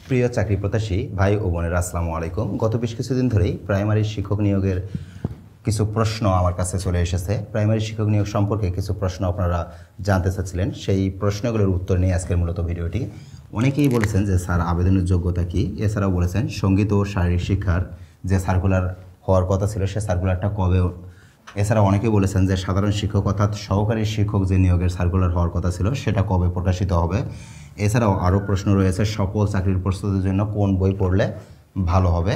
প্রিয় চাকরি প্রত্যাশী ভাই ও বোনেরা, আসসালামু আলাইকুম। গত বেশ কিছুদিন ধরেই প্রাইমারি শিক্ষক নিয়োগের কিছু প্রশ্ন আমার কাছে চলে এসেছে। প্রাইমারি শিক্ষক নিয়োগ সম্পর্কে কিছু প্রশ্ন আপনারা জানতে চাচ্ছিলেন, সেই প্রশ্নগুলোর উত্তর নিয়ে আজকের মূলত ভিডিওটি। অনেকেই বলেছেন যে স্যার আবেদনের যোগ্যতা কী, এছাড়াও বলেছেন সঙ্গীত ও শারীরিক শিক্ষার যে সার্কুলার হওয়ার কথা ছিল সে সার্কুলারটা কবে। এছাড়া অনেকেই বলেছেন যে সাধারণ শিক্ষক অর্থাৎ সহকারী শিক্ষক যে নিয়োগের সার্কুলার হওয়ার কথা ছিল সেটা কবে প্রকাশিত হবে। এছাড়াও আরও প্রশ্ন রয়েছে সকল চাকরির প্রস্তুতির জন্য কোন বই পড়লে ভালো হবে।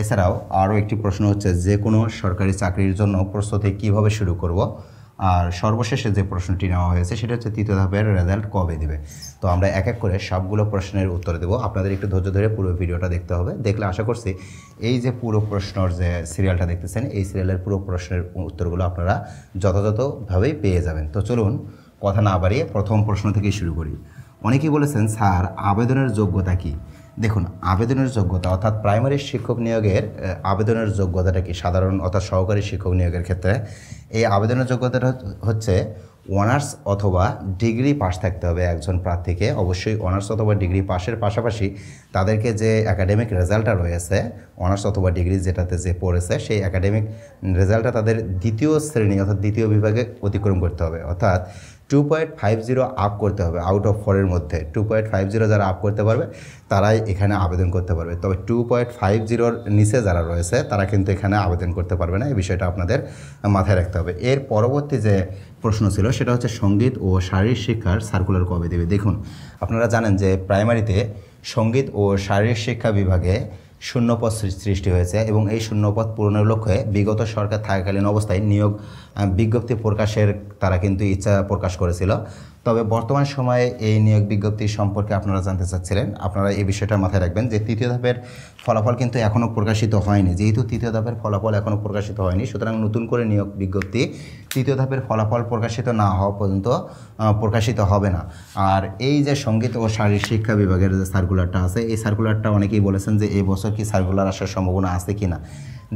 এছাড়াও আরও একটি প্রশ্ন হচ্ছে যে কোনো সরকারি চাকরির জন্য প্রস্তুতি কিভাবে শুরু করব। আর সর্বশেষে যে প্রশ্নটি নেওয়া হয়েছে সেটা হচ্ছে তৃতীয় ধাপের রেজাল্ট কবে দেবে। তো আমরা এক এক করে সবগুলো প্রশ্নের উত্তর দেবো। আপনাদের একটু ধৈর্য ধরে পুরো ভিডিওটা দেখতে হবে, দেখলে আশা করছি এই যে পুরো প্রশ্নর যে সিরিয়ালটা দেখতেছেন এই সিরিয়ালের পুরো প্রশ্নের উত্তরগুলো আপনারা যথাযথভাবেই পেয়ে যাবেন। তো চলুন কথা না বাড়িয়ে প্রথম প্রশ্ন থেকেই শুরু করি। অনেকেই বলেছেন স্যার আবেদনের যোগ্যতা কী। দেখুন, আবেদনের যোগ্যতা অর্থাৎ প্রাইমারি শিক্ষক নিয়োগের আবেদনের যোগ্যতাটা কি সাধারণ অর্থাৎ সহকারী শিক্ষক নিয়োগের ক্ষেত্রে এই আবেদনের যোগ্যতাটা হচ্ছে অনার্স অথবা ডিগ্রি পাস থাকতে হবে একজন প্রার্থীকে। অবশ্যই অনার্স অথবা ডিগ্রি পাসের পাশাপাশি তাদেরকে যে একাডেমিক রেজাল্টটা রয়েছে অনার্স অথবা ডিগ্রি যেটাতে যে পড়েছে সেই একাডেমিক রেজাল্টটা তাদের দ্বিতীয় শ্রেণী অর্থাৎ দ্বিতীয় বিভাগে অতিক্রম করতে হবে, অর্থাৎ 2.50 আপ করতে হবে। আউট অফ 4-এর মধ্যে 2.50 যারা আপ করতে পারবে তারাই এখানে আবেদন করতে পারবে। তবে 2.50-র নিচে যারা রয়েছে তারা কিন্তু এখানে আবেদন করতে পারবে না, এই বিষয়টা আপনাদের মাথায় রাখতে হবে। এর পরবর্তী যে প্রশ্ন ছিল সেটা হচ্ছে সঙ্গীত ও শারীরিক শিক্ষার সার্কুলার কবে দেবে। দেখুন, আপনারা জানেন যে প্রাইমারিতে সঙ্গীত ও শারীরিক শিক্ষা বিভাগে শূন্যপদ সৃষ্টি হয়েছে এবং এই শূন্যপদ পূরণের লক্ষ্যে বিগত সরকার থাকাকালীন অবস্থায় নিয়োগ বিজ্ঞপ্তি প্রকাশের তারা কিন্তু ইচ্ছা প্রকাশ করেছিল। তবে বর্তমান সময়ে এই নিয়োগ বিজ্ঞপ্তি সম্পর্কে আপনারা জানতে চাচ্ছিলেন, আপনারা এই বিষয়টা মাথায় রাখবেন যে তৃতীয় ধাপের ফলাফল কিন্তু এখনও প্রকাশিত হয়নি। যেহেতু তৃতীয় ধাপের ফলাফল এখনও প্রকাশিত হয়নি, সুতরাং নতুন করে নিয়োগ বিজ্ঞপ্তি তৃতীয় ধাপের ফলাফল প্রকাশিত না হওয়া পর্যন্ত প্রকাশিত হবে না। আর এই যে সঙ্গীত ও শারীরিক শিক্ষা বিভাগের যে সার্কুলারটা আছে এই সার্কুলারটা অনেকেই বলেছেন যে এই বছর কি সার্কুলার আসার সম্ভাবনা আছে কি না।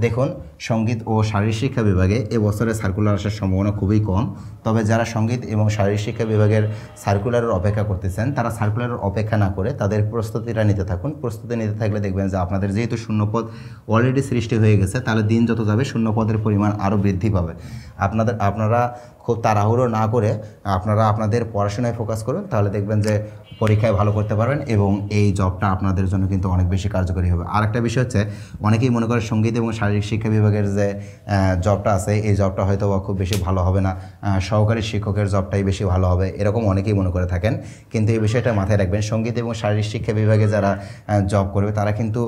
দেখুন, সঙ্গীত ও শারীরিক শিক্ষা বিভাগে এবছরে সার্কুলার আসার সম্ভাবনা খুবই কম। তবে যারা সঙ্গীত এবং শারীরিক শিক্ষা বিভাগের সার্কুলারের অপেক্ষা করতেছেন তারা সার্কুলারের অপেক্ষা না করে তাদের প্রস্তুতিটা নিতে থাকুন। প্রস্তুতি নিতে থাকলে দেখবেন যে আপনাদের যেহেতু শূন্যপদ অলরেডি সৃষ্টি হয়ে গেছে, তাহলে দিন যত যাবে শূন্যপদের পরিমাণ আরও বৃদ্ধি পাবে। আপনারা খুব তাড়াহুড়ো না করে আপনারা আপনাদের পড়াশোনায় ফোকাস করুন, তাহলে দেখবেন যে পরীক্ষায় ভালো করতে পারবেন এবং এই জবটা আপনাদের জন্য কিন্তু অনেক বেশি কার্যকরী হবে। আর একটা বিষয় হচ্ছে অনেকেই মনে করে সঙ্গীত এবং শারীরিক শিক্ষা বিভাগের যে জবটা আছে এই জবটা হয়তো খুব বেশি ভালো হবে না, সহকারী শিক্ষকের জবটাই বেশি ভালো হবে, এরকম অনেকেই মনে করে থাকেন। কিন্তু এই বিষয়টা মাথায় রাখবেন, সঙ্গীত এবং শারীরিক শিক্ষা বিভাগে যারা জব করবে তারা কিন্তু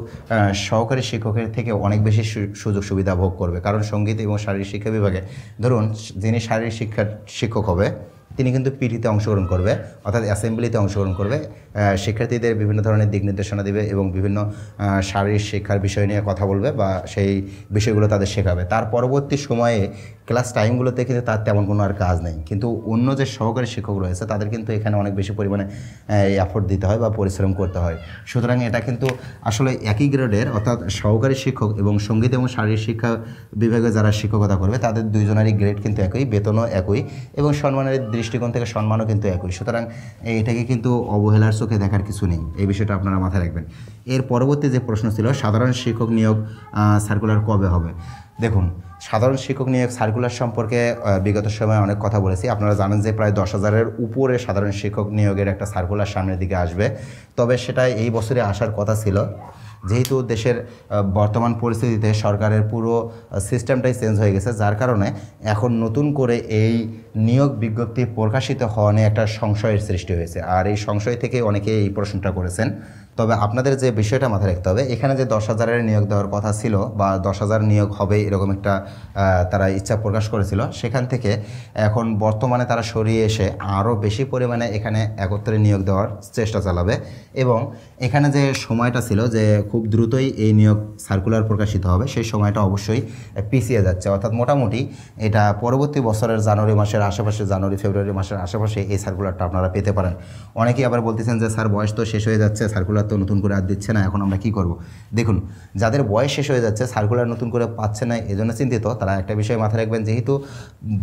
সহকারী শিক্ষকের থেকে অনেক বেশি সুযোগ সুবিধা ভোগ করবে। কারণ সঙ্গীত এবং শারীরিক শিক্ষা বিভাগে ধরুন যিনি শারীরিক শিক্ষার শিক্ষক হবে তিনি কিন্তু পিটিতে অংশগ্রহণ করবে অর্থাৎ অ্যাসেম্বলিতে অংশগ্রহণ করবে, শিক্ষার্থীদের বিভিন্ন ধরনের দিক নির্দেশনা দেবে এবং বিভিন্ন শারীরিক শিক্ষার বিষয় নিয়ে কথা বলবে বা সেই বিষয়গুলো তাদের শেখাবে। তার পরবর্তী সময়ে ক্লাস টাইমগুলোতে কিন্তু তার তেমন কোনো আর কাজ নেই। কিন্তু অন্য যে সহকারী শিক্ষক রয়েছে তাদের কিন্তু এখানে অনেক বেশি পরিমাণে এফোর্ট দিতে হয় বা পরিশ্রম করতে হয়। সুতরাং এটা কিন্তু আসলে একই গ্রেডের অর্থাৎ সহকারী শিক্ষক এবং সঙ্গীত এবং শারীরিক শিক্ষা বিভাগে যারা শিক্ষকতা করবে তাদের দুইজনেরই গ্রেড কিন্তু একই, বেতনও একই এবং সম্মানের দৃষ্টিকোণ থেকে সম্মানও কিন্তু একই। সুতরাং এটাকে কিন্তু অবহেলার চোখে দেখার কিছু নেই, এই বিষয়টা আপনারা মাথায় রাখবেন। এর পরবর্তী যে প্রশ্ন ছিল সাধারণ শিক্ষক নিয়োগ সার্কুলার কবে হবে। দেখুন, সাধারণ শিক্ষক নিয়োগ সার্কুলার সম্পর্কে বিগত সময়ে অনেক কথা বলেছি। আপনারা জানেন যে প্রায় 10,000-এর উপরে সাধারণ শিক্ষক নিয়োগের একটা সার্কুলার সামনের দিকে আসবে। তবে সেটা এই বছরে আসার কথা ছিল, যেহেতু দেশের বর্তমান পরিস্থিতিতে সরকারের পুরো সিস্টেমটাই চেঞ্জ হয়ে গেছে, যার কারণে এখন নতুন করে এই নিয়োগ বিজ্ঞপ্তি প্রকাশিত হওয়া নিয়ে একটা সংশয়ের সৃষ্টি হয়েছে। আর এই সংশয় থেকে অনেকে এই প্রশ্নটা করেছেন। তবে আপনাদের যে বিষয়টা মাথায় রাখতে হবে, এখানে যে 10,000-এর নিয়োগ দেওয়ার কথা ছিল বা 10,000 নিয়োগ হবে এরকম একটা তারা ইচ্ছা প্রকাশ করেছিল, সেখান থেকে এখন বর্তমানে তারা সরিয়ে এসে আরও বেশি পরিমাণে এখানে একত্রে নিয়োগ দেওয়ার চেষ্টা চালাবে। এবং এখানে যে সময়টা ছিল যে খুব দ্রুতই এই নিয়োগ সার্কুলার প্রকাশিত হবে, সেই সময়টা অবশ্যই পিছিয়ে যাচ্ছে। অর্থাৎ মোটামুটি এটা পরবর্তী বছরের জানুয়ারি মাসের আশেপাশে, জানুয়ারি ফেব্রুয়ারি মাসের আশেপাশে এই সার্কুলারটা আপনারা পেতে পারেন। অনেকেই আবার বলতেছেন যে স্যার বয়স তো শেষ হয়ে যাচ্ছে, সার্কুলার তো নতুন করে আর দিচ্ছে না, এখন আমরা কি করব। দেখুন, যাদের বয়স শেষ হয়ে যাচ্ছে সার্কুলার নতুন করে পাচ্ছে না এজন্য চিন্তিত, তারা একটা বিষয় মাথায় রাখবেন, যেহেতু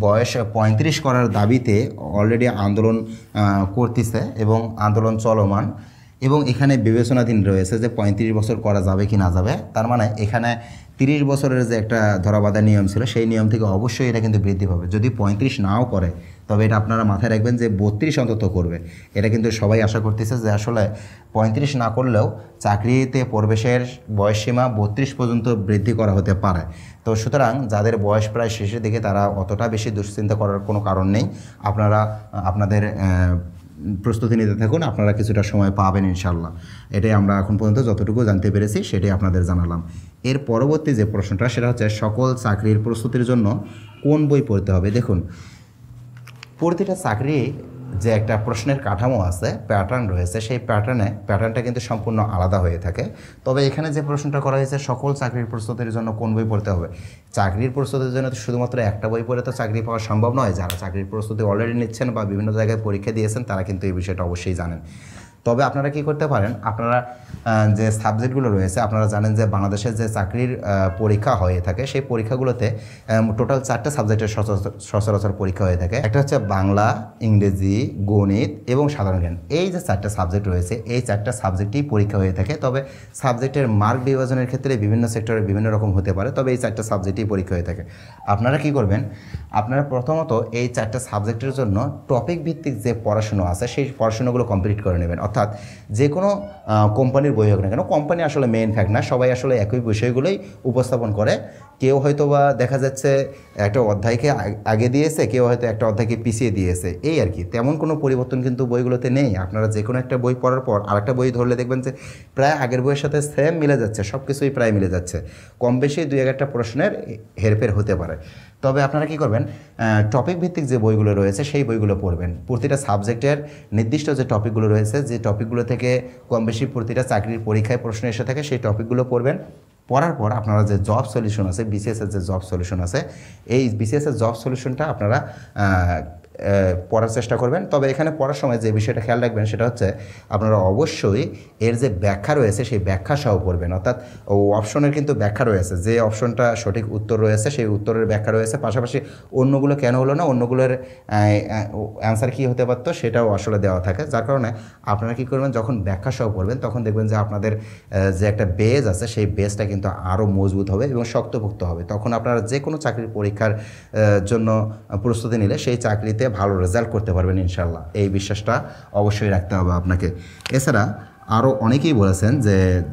বয়স 35 করার দাবিতে অলরেডি আন্দোলন করতেছে এবং আন্দোলন চলমান, এবং এখানে বিবেচনাধীন রয়েছে যে 35 বছর করা যাবে কি না যাবে। তার মানে এখানে 30 বছরের যে একটা ধরাবাঁধা নিয়ম ছিল সেই নিয়ম থেকে অবশ্যই এটা কিন্তু বৃদ্ধি পাবে। যদি 35 নাও করে তবে এটা আপনারা মাথায় রাখবেন যে 32 অন্তত করবে। এটা কিন্তু সবাই আশা করতেছে যে আসলে 35 না করলেও চাকরিতে প্রবেশের বয়সসীমা 32 পর্যন্ত বৃদ্ধি করা হতে পারে। তো সুতরাং যাদের বয়স প্রায় শেষের দিকে তারা অতটা বেশি দুশ্চিন্তা করার কোনো কারণ নেই। আপনারা আপনাদের প্রস্তুতি নিতে থাকুন, আপনারা কিছুটা সময় পাবেন ইনশাল্লাহ। এটাই আমরা এখন পর্যন্ত যতটুকু জানতে পেরেছি সেটাই আপনাদের জানালাম। এর পরবর্তী যে প্রশ্নটা সেটা হচ্ছে সকল চাকরির প্রস্তুতির জন্য কোন বই পড়তে হবে। দেখুন, প্রতিটা চাকরি যে একটা প্রশ্নের কাঠামো আছে, প্যাটার্ন রয়েছে, সেই প্যাটার্নটা কিন্তু সম্পূর্ণ আলাদা হয়ে থাকে। তবে এখানে যে প্রশ্নটা করা হয়েছে সকল চাকরির প্রস্তুতির জন্য কোন বই পড়তে হবে, চাকরির প্রস্তুতির জন্য তো শুধুমাত্র একটা বই পড়ে তো চাকরি পাওয়া সম্ভব নয়। যারা চাকরির প্রস্তুতি অলরেডি নিচ্ছেন বা বিভিন্ন জায়গায় পরীক্ষা দিয়েছেন তারা কিন্তু এই বিষয়টা অবশ্যই জানেন। তবে আপনারা কি করতে পারেন, আপনারা যে সাবজেক্টগুলো রয়েছে, আপনারা জানেন যে বাংলাদেশের যে চাকরির পরীক্ষা হয়ে থাকে সেই পরীক্ষাগুলোতে টোটাল 4টা সাবজেক্টের সচরাচর পরীক্ষা হয়ে থাকে। একটা হচ্ছে বাংলা, ইংরেজি, গণিত এবং সাধারণ জ্ঞান। এই যে 4টা সাবজেক্ট রয়েছে এই 4টা সাবজেক্টেই পরীক্ষা হয়ে থাকে। তবে সাবজেক্টের মার্ক বিভাজনের ক্ষেত্রে বিভিন্ন সেক্টরে বিভিন্ন রকম হতে পারে, তবে এই 4টা সাবজেক্টেই পরীক্ষা হয়ে থাকে। আপনারা কি করবেন, আপনারা প্রথমত এই 4টা সাবজেক্টের জন্য টপিক ভিত্তিক যে পড়াশুনো আছে সেই পড়াশুনোগুলো কমপ্লিট করে নেবেন। অর্থাৎ যে কোনো কোম্পানির বই হোক না কেন, কোম্পানি আসলে মেইন ফ্যাক্ট না, সবাই আসলে একই বিষয়গুলোই উপস্থাপন করে। কেউ হয়তো বা দেখা যাচ্ছে একটা অধ্যায়কে আগে দিয়েছে, কেউ হয়তো একটা অধ্যায়কে পিছিয়ে দিয়েছে, এই আর কি। তেমন কোনো পরিবর্তন কিন্তু বইগুলোতে নেই। আপনারা যে কোনো একটা বই পড়ার পর আরেকটা বই ধরলে দেখবেন যে প্রায় আগের বইয়ের সাথে সেম মিলে যাচ্ছে, সব কিছুই প্রায় মিলে যাচ্ছে। কম বেশি 2-1টা প্রশ্নের হেরফের হতে পারে। তবে আপনারা কি করবেন, টপিক ভিত্তিক যে বইগুলো রয়েছে সেই বইগুলো পড়বেন। প্রতিটা সাবজেক্টের নির্দিষ্ট যে টপিকগুলো রয়েছে, যে টপিকগুলো থেকে কম বেশি প্রতিটা চাকরির পরীক্ষায় প্রশ্ন এসে থাকে সেই টপিকগুলো পড়বেন। পড়ার পর আপনারা যে জব সলিউশন আছে, বিসিএসের যে জব সলিউশন আছে, এই বিসিএসের জব সলিউশনটা আপনারা পড়ার চেষ্টা করবেন। তবে এখানে পড়ার সময় যে বিষয়টা খেয়াল রাখবেন সেটা হচ্ছে আপনারা অবশ্যই এর যে ব্যাখ্যা রয়েছে সেই ব্যাখ্যা সহ পড়বেন। অর্থাৎ অপশনের কিন্তু ব্যাখ্যা রয়েছে, যে অপশনটা সঠিক উত্তর রয়েছে সেই উত্তরের ব্যাখ্যা রয়েছে, পাশাপাশি অন্যগুলো কেন হলো না, অন্যগুলোর অ্যান্সার কী হতে পারতো সেটাও আসলে দেওয়া থাকে। যার কারণে আপনারা কী করবেন, যখন ব্যাখ্যা সহ পড়বেন তখন দেখবেন যে আপনাদের যে একটা বেজ আছে সেই বেজটা কিন্তু আরও মজবুত হবে এবং শক্তপোক্ত হবে। তখন আপনারা যে কোনো চাকরির পরীক্ষার জন্য প্রস্তুতি নিলে সেই চাকরিতে ভালো রেজাল্ট করতে পারবেন ইনশাল্লাহ। এই বিশ্বাসটা অবশ্যই রাখতে হবে আপনাকে। এছাড়া আরও অনেকেই বলেছেন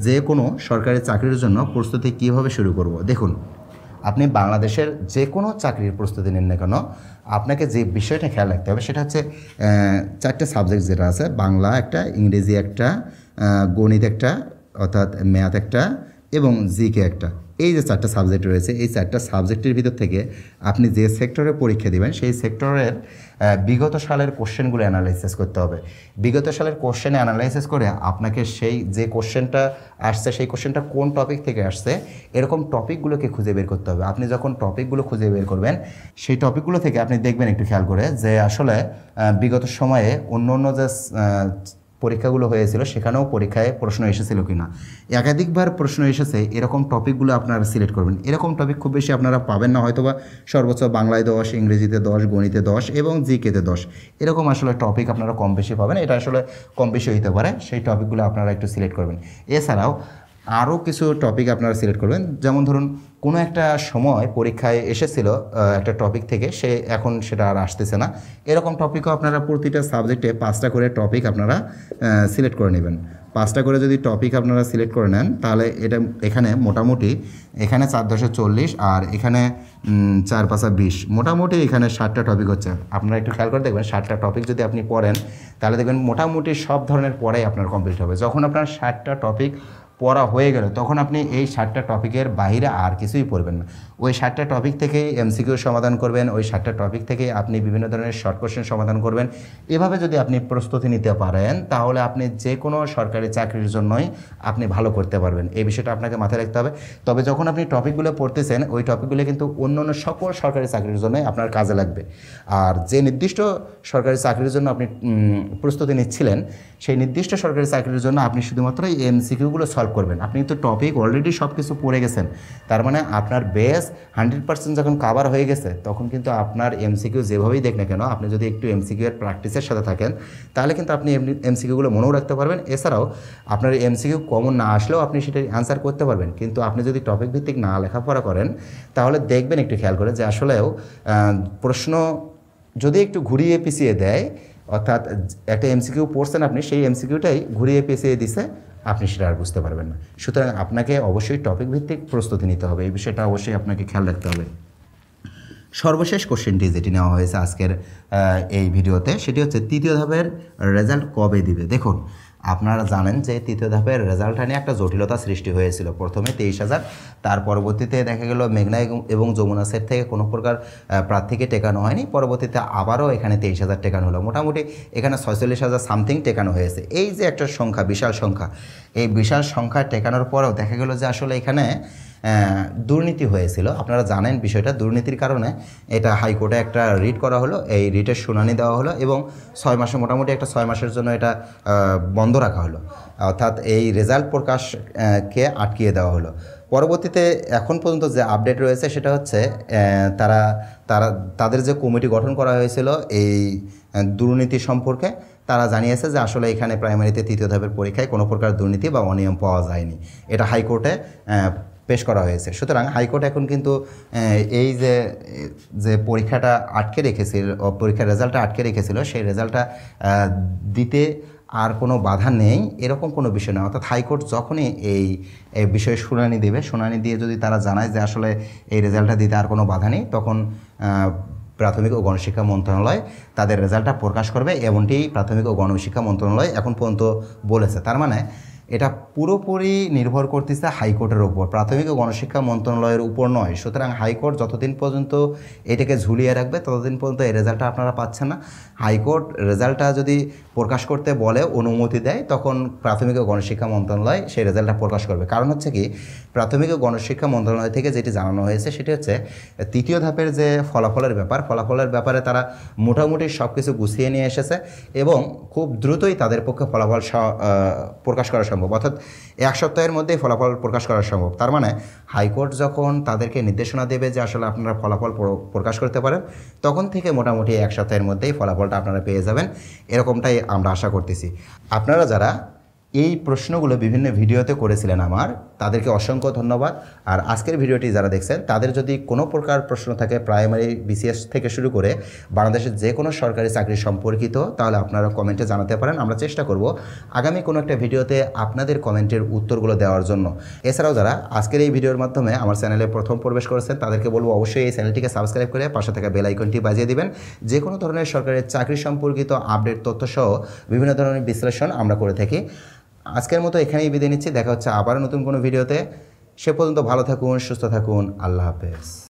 যে কোনো সরকারি চাকরির জন্য প্রস্তুতি কীভাবে শুরু করব। দেখুন, আপনি বাংলাদেশের যে কোনো চাকরির প্রস্তুতি নিন না কেন, আপনাকে যে বিষয়টা খেয়াল রাখতে হবে সেটা হচ্ছে 4টা সাবজেক্ট যেটা আছে, বাংলা একটা, ইংরেজি একটা, গণিত একটা অর্থাৎ ম্যাথ একটা এবং জিকে একটা। এই যে 4টা সাবজেক্ট রয়েছে এই 4টা সাবজেক্টের ভিতর থেকে আপনি যে সেক্টরে পরীক্ষা দিবেন সেই সেক্টরের বিগত সালের কোশ্চেনগুলো অ্যানালাইসিস করতে হবে। বিগত সালের কোশ্চেন অ্যানালাইসিস করে আপনাকে সেই যে কোশ্চেনটা আসছে সেই কোশ্চেনটা কোন টপিক থেকে আসছে এরকম টপিকগুলোকে খুঁজে বের করতে হবে। আপনি যখন টপিকগুলো খুঁজে বের করবেন সেই টপিকগুলো থেকে আপনি দেখবেন একটু খেয়াল করে যে আসলে বিগত সময়ে অন্য যে পরীক্ষাগুলো হয়েছিল সেখানেও পরীক্ষায় প্রশ্ন এসেছিল কিনা, একাধিকবার প্রশ্ন এসেছে এরকম টপিকগুলো আপনারা সিলেক্ট করবেন। এরকম টপিক খুব বেশি আপনারা পাবেন না, হয়তোবা সর্বোচ্চ বাংলায় 10, ইংরেজিতে 10, গণিতে 10 এবং জিকেতে 10, এরকম আসলে টপিক আপনারা কম বেশি পাবেন। এটা আসলে কম বেশি হইতে পারে, সেই টপিকগুলো আপনারা একটু সিলেক্ট করবেন। এছাড়াও আরও কিছু টপিক আপনারা সিলেক্ট করবেন, যেমন ধরুন কোনো একটা সময় পরীক্ষায় এসেছিল একটা টপিক থেকে, এখন সেটা আর আসতেছে না, এরকম টপিকও আপনারা প্রতিটা সাবজেক্টে 5টা করে টপিক আপনারা সিলেক্ট করে নেবেন। 5টা করে যদি টপিক আপনারা সিলেক্ট করে নেন তাহলে এখানে মোটামুটি এখানে 4×10 আর এখানে 4×5=20, মোটামুটি এখানে 60টা টপিক হচ্ছে। আপনারা একটু খেয়াল করে দেখবেন 60টা টপিক যদি আপনি পড়েন তাহলে দেখবেন মোটামুটি সব ধরনের পড়াই আপনার কমপ্লিট হবে। যখন আপনার 60টা টপিক পড়া হয়ে গেল তখন আপনি এই 60টা টপিকের বাইরে আর কিছুই পড়বেন না। ওই 60টা টপিক থেকেই এমসিকিউ সমাধান করবেন, ওই 60টা টপিক থেকে আপনি বিভিন্ন ধরনের শর্ট কোশ্চেন সমাধান করবেন। এভাবে যদি আপনি প্রস্তুতি নিতে পারেন তাহলে আপনি যে কোনো সরকারি চাকরির জন্যই আপনি ভালো করতে পারবেন। এই বিষয়টা আপনাকে মাথায় রাখতে হবে। তবে যখন আপনি টপিকগুলো পড়তেছেন ওই টপিকগুলো কিন্তু অন্য সকল সরকারি চাকরির জন্যই আপনার কাজে লাগবে। আর যে নির্দিষ্ট সরকারি চাকরির জন্য আপনি প্রস্তুতি নিচ্ছিলেন সেই নির্দিষ্ট সরকারি চাকরির জন্য আপনি শুধুমাত্র এই এমসিকিউগুলো সলভ সলভ করবেন। আপনি তো টপিক অলরেডি সব কিছু পড়ে গেছেন, তার মানে আপনার বেস 100% যখন কাভার হয়ে গেছে তখন কিন্তু আপনার এমসিকিউ যেভাবেই দেখ না কেন, আপনি যদি একটু এমসিকিউ এর প্র্যাকটিসের সাথে থাকেন তাহলে কিন্তু আপনি এমসিকিউগুলো মনেও রাখতে পারবেন। এছাড়াও আপনার এমসিকিউ কমন না আসলেও আপনি সেটা অ্যান্সার করতে পারবেন। কিন্তু আপনি যদি টপিক ভিত্তিক না লেখাপড়া করেন তাহলে দেখবেন একটু খেয়াল করে যে আসলেও প্রশ্ন যদি একটু ঘুরিয়ে পিছিয়ে দেয়, অর্থাৎ একটা এমসিকিউ পড়ছেন আপনি, সেই এমসিকিউটাই ঘুরিয়ে পেঁচিয়ে দিছে, আপনি সেটা আর বুঝতে পারবেন না। সুতরাং আপনাকে অবশ্যই টপিক ভিত্তিক প্রস্তুতি নিতে হবে, এই বিষয়টা অবশ্যই আপনাকে খেয়াল রাখতে হবে। সর্বশেষ কোশ্চেনটি যেটি নেওয়া হয়েছে আজকের এই ভিডিওতে, সেটি হচ্ছে তৃতীয় ধাপের রেজাল্ট কবে দিবে। দেখুন, আপনারা জানেন যে তৃতীয় ধাপের রেজাল্টটা নিয়ে একটা জটিলতা সৃষ্টি হয়েছিল। প্রথমে 23,000, তার পরবর্তীতে দেখা গেল মেঘনা এবং যমুনা সেট থেকে কোনো প্রকার প্রার্থীকে টেকানো হয়নি, পরবর্তীতে আবারও এখানে 23,000 টেকানো হলো। মোটামুটি এখানে 46,000 সামথিং টেকানো হয়েছে। এই যে একটা সংখ্যা, বিশাল সংখ্যা, এই বিশাল সংখ্যা টেকানোর পরেও দেখা গেল যে আসলে এখানে দুর্নীতি হয়েছিল। আপনারা জানেন বিষয়টা, দুর্নীতির কারণে এটা হাইকোর্টে একটা রিট করা হলো, এই রিটের শুনানি দেওয়া হলো এবং 6 মাসে, মোটামুটি একটা 6 মাসের জন্য এটা বন্ধ রাখা হলো, অর্থাৎ এই রেজাল্ট প্রকাশকে আটকিয়ে দেওয়া হলো। পরবর্তীতে এখন পর্যন্ত যে আপডেট রয়েছে সেটা হচ্ছে তাদের যে কমিটি গঠন করা হয়েছিল এই দুর্নীতি সম্পর্কে, তারা জানিয়েছে যে আসলে এখানে প্রাইমারিতে তৃতীয় ধাপের পরীক্ষায় কোনো প্রকার দুর্নীতি বা অনিয়ম পাওয়া যায়নি। এটা হাইকোর্টে পেশ করা হয়েছে। সুতরাং হাইকোর্ট এখন কিন্তু এই যে পরীক্ষাটা আটকে রেখেছিল, পরীক্ষার রেজাল্টটা আটকে রেখেছিল, সেই রেজাল্টটা দিতে আর কোনো বাধা নেই এরকম কোনো বিষয় না। অর্থাৎ হাইকোর্ট যখনই এই বিষয়ে শুনানি দেবে, শুনানি দিয়ে যদি তারা জানায় যে আসলে এই রেজাল্টটা দিতে আর কোনো বাধা নেই, তখন প্রাথমিক ও গণশিক্ষা মন্ত্রণালয় তাদের রেজাল্টটা প্রকাশ করবে, এমনটি প্রাথমিক ও গণশিক্ষা মন্ত্রণালয় এখন পর্যন্ত বলেছে। তার মানে এটা পুরোপুরি নির্ভর করতেছে হাইকোর্টের উপর, প্রাথমিক ও গণশিক্ষা মন্ত্রণালয়ের উপর নয়। সুতরাং হাইকোর্ট যতদিন পর্যন্ত এটাকে ঝুলিয়ে রাখবে ততদিন পর্যন্ত এই রেজাল্টটা আপনারা পাচ্ছেন না। হাইকোর্ট রেজাল্টটা যদি প্রকাশ করতে বলে, অনুমতি দেয়, তখন প্রাথমিক ও গণশিক্ষা মন্ত্রণালয় সেই রেজাল্টটা প্রকাশ করবে। কারণ হচ্ছে কি, প্রাথমিক ও গণশিক্ষা মন্ত্রণালয় থেকে যেটি জানানো হয়েছে সেটি হচ্ছে তৃতীয় ধাপের যে ফলাফলের ব্যাপারে তারা মোটামুটি সব কিছু গুছিয়ে নিয়ে এসেছে এবং খুব দ্রুতই তাদের পক্ষে ফলাফল প্রকাশ করা সম্ভব, অর্থাৎ 1 সপ্তাহের মধ্যেই ফলাফল প্রকাশ করা সম্ভব। তার মানে হাইকোর্ট যখন তাদেরকে নির্দেশনা দেবে যে আসলে আপনারা ফলাফল প্রকাশ করতে পারেন, তখন থেকে মোটামুটি 1 সপ্তাহের মধ্যেই ফলাফলটা আপনারা পেয়ে যাবেন, এরকমটাই আমরা আশা করতেছি। আপনারা যারা এই প্রশ্নগুলো বিভিন্ন ভিডিওতে করেছিলেন আমার, তাদেরকে অসংখ্য ধন্যবাদ। আর আজকের ভিডিওটি যারা দেখছেন তাদের যদি কোনো প্রকার প্রশ্ন থাকে প্রাইমারি বিসিএস থেকে শুরু করে বাংলাদেশের যে কোনো সরকারি চাকরি সম্পর্কিত, তাহলে আপনারা কমেন্টে জানাতে পারেন। আমরা চেষ্টা করব আগামী কোনো একটা ভিডিওতে আপনাদের কমেন্টের উত্তরগুলো দেওয়ার জন্য। এছাড়াও যারা আজকের এই ভিডিওর মাধ্যমে আমার চ্যানেলে প্রথম প্রবেশ করেছেন তাদেরকে বলবো অবশ্যই এই চ্যানেলটিকে সাবস্ক্রাইব করে পাশে থাকা বেল আইকনটি বাজিয়ে দিবেন। যে কোনো ধরনের সরকারি চাকরি সম্পর্কিত আপডেট তথ্যসহ বিভিন্ন ধরনের বিশ্লেষণ আমরা করে থাকি। আজকের মতো এখানেই বিদায় নিচ্ছি, দেখা হচ্ছে আবারও নতুন কোনো ভিডিওতে। সে পর্যন্ত ভালো থাকুন, সুস্থ থাকুন, আল্লাহ হাফেজ।